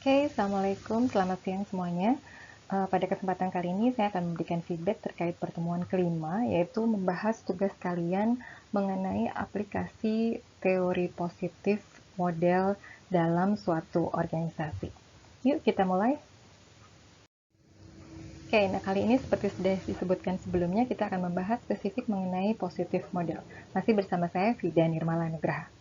Oke, Assalamualaikum, selamat siang semuanya. Pada kesempatan kali ini saya akan memberikan feedback terkait pertemuan kelima, yaitu membahas tugas kalian mengenai aplikasi teori positif model dalam suatu organisasi. Yuk kita mulai. Oke, nah kali ini seperti sudah disebutkan sebelumnya, kita akan membahas spesifik mengenai positif model. Masih bersama saya, Vida Nirmala Nugraha.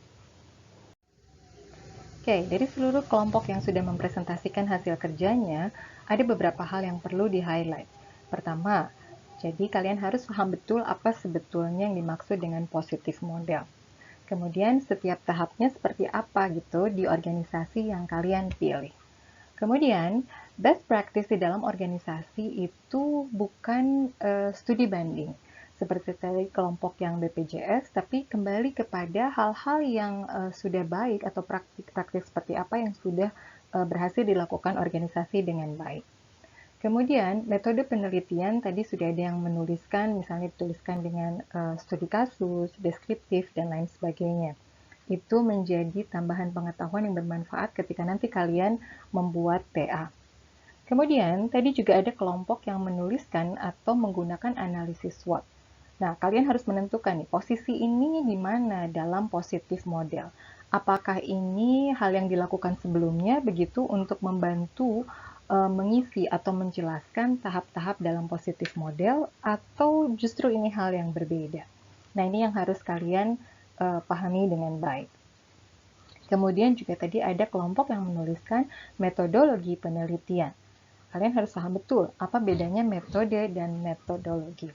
Oke, dari seluruh kelompok yang sudah mempresentasikan hasil kerjanya, ada beberapa hal yang perlu di-highlight. Pertama, jadi kalian harus paham betul apa sebetulnya yang dimaksud dengan positif model. Kemudian setiap tahapnya seperti apa gitu di organisasi yang kalian pilih. Kemudian, best practice di dalam organisasi itu bukan studi banding, seperti tadi kelompok yang BPJS, tapi kembali kepada hal-hal yang sudah baik atau praktik-praktik seperti apa yang sudah berhasil dilakukan organisasi dengan baik. Kemudian, metode penelitian tadi sudah ada yang menuliskan, misalnya dituliskan dengan studi kasus, deskriptif, dan lain sebagainya. Itu menjadi tambahan pengetahuan yang bermanfaat ketika nanti kalian membuat TA. Kemudian, tadi juga ada kelompok yang menuliskan atau menggunakan analisis SWOT. Nah, kalian harus menentukan nih, posisi ini di mana dalam positif model. Apakah ini hal yang dilakukan sebelumnya begitu untuk membantu mengisi atau menjelaskan tahap-tahap dalam positif model atau justru ini hal yang berbeda. Nah, ini yang harus kalian pahami dengan baik. Kemudian juga tadi ada kelompok yang menuliskan metodologi penelitian. Kalian harus paham betul apa bedanya metode dan metodologi.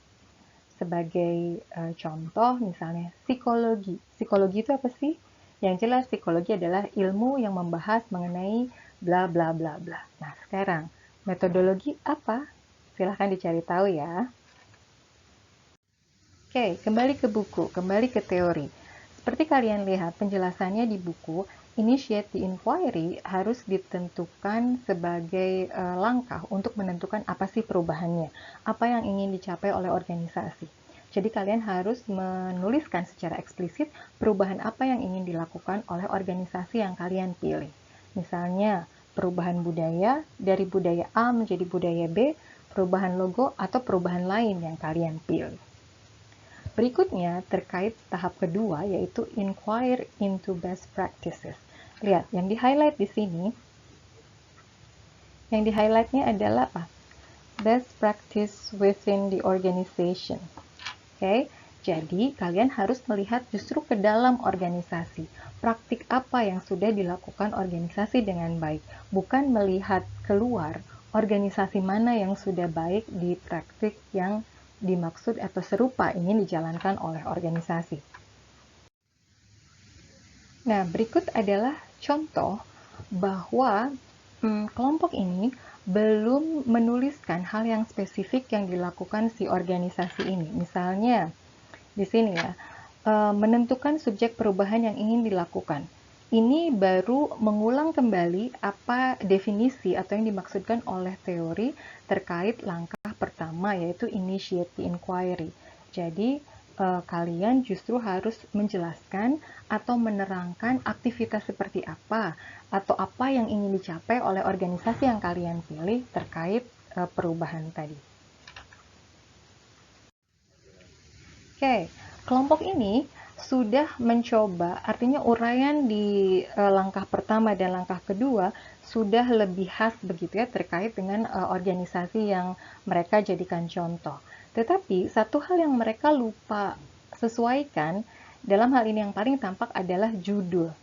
Sebagai contoh misalnya psikologi. Psikologi itu apa sih? Yang jelas psikologi adalah ilmu yang membahas mengenai bla bla bla bla. Nah, sekarang metodologi apa? Silahkan dicari tahu ya. Oke, kembali ke buku, kembali ke teori. Seperti kalian lihat penjelasannya di buku, initiate the inquiry harus ditentukan sebagai langkah untuk menentukan apa sih perubahannya, apa yang ingin dicapai oleh organisasi. Jadi kalian harus menuliskan secara eksplisit perubahan apa yang ingin dilakukan oleh organisasi yang kalian pilih. Misalnya, perubahan budaya dari budaya A menjadi budaya B, perubahan logo, atau perubahan lain yang kalian pilih. Berikutnya, terkait tahap kedua, yaitu inquire into best practices. Lihat, yang di-highlight di sini, yang di-highlightnya adalah apa? Best practice within the organization. Oke, jadi kalian harus melihat justru ke dalam organisasi. Praktik apa yang sudah dilakukan organisasi dengan baik, bukan melihat keluar organisasi mana yang sudah baik di praktik yang dimaksud atau serupa ingin dijalankan oleh organisasi. Nah, berikut adalah contoh bahwa kelompok ini belum menuliskan hal yang spesifik yang dilakukan si organisasi ini. Misalnya, di sini ya, menentukan subjek perubahan yang ingin dilakukan. Ini baru mengulang kembali apa definisi atau yang dimaksudkan oleh teori terkait langkah pertama, yaitu initiate the inquiry. Jadi, kalian justru harus menjelaskan atau menerangkan aktivitas seperti apa atau apa yang ingin dicapai oleh organisasi yang kalian pilih terkait perubahan tadi. Oke, kelompok ini sudah mencoba, artinya uraian di langkah pertama dan langkah kedua sudah lebih khas begitu ya terkait dengan organisasi yang mereka jadikan contoh. Tetapi satu hal yang mereka lupa sesuaikan dalam hal ini yang paling tampak adalah judul.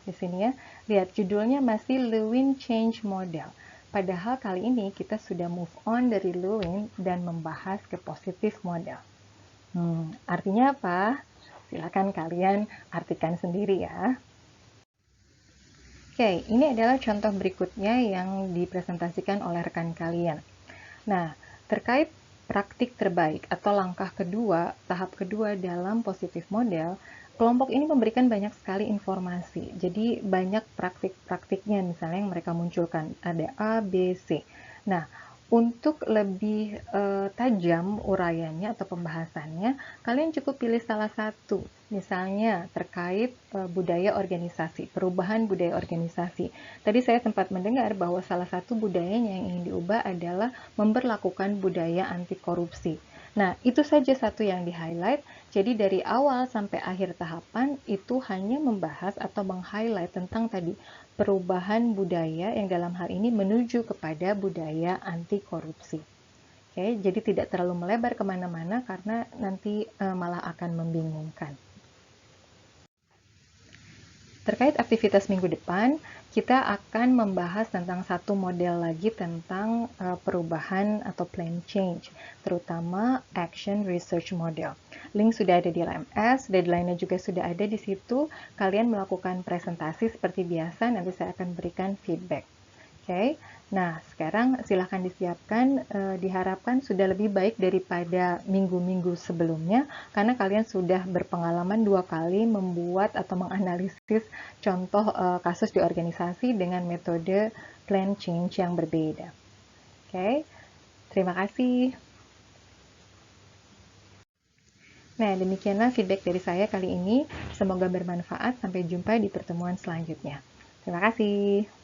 Di sini ya, lihat judulnya masih Lewin Change Model. Padahal kali ini kita sudah move on dari Lewin dan membahas ke positif model. Artinya apa? Silakan kalian artikan sendiri ya. Oke, ini adalah contoh berikutnya yang dipresentasikan oleh rekan kalian. Nah, terkait praktik terbaik atau langkah kedua, tahap kedua dalam positif model, kelompok ini memberikan banyak sekali informasi. Jadi banyak praktik-praktiknya misalnya yang mereka munculkan. Ada A, B, C. Nah, Untuk lebih tajam uraiannya atau pembahasannya, kalian cukup pilih salah satu. Misalnya terkait budaya organisasi, perubahan budaya organisasi. Tadi saya sempat mendengar bahwa salah satu budayanya yang ingin diubah adalah memberlakukan budaya anti korupsi. Nah, itu saja satu yang di-highlight. Jadi dari awal sampai akhir tahapan itu hanya membahas atau meng-highlight tentang tadi perubahan budaya yang dalam hal ini menuju kepada budaya anti korupsi. Oke, jadi tidak terlalu melebar kemana-mana karena nanti malah akan membingungkan. Terkait aktivitas minggu depan, kita akan membahas tentang satu model lagi tentang perubahan atau plan change, terutama Action Research Model. Link sudah ada di LMS, deadline-nya juga sudah ada di situ. Kalian melakukan presentasi seperti biasa, nanti saya akan berikan feedback. Oke, nah sekarang silahkan disiapkan, diharapkan sudah lebih baik daripada minggu-minggu sebelumnya, karena kalian sudah berpengalaman 2 kali membuat atau menganalisis contoh kasus di organisasi dengan metode plan change yang berbeda. Oke, terima kasih. Nah, demikianlah feedback dari saya kali ini. Semoga bermanfaat. Sampai jumpa di pertemuan selanjutnya. Terima kasih.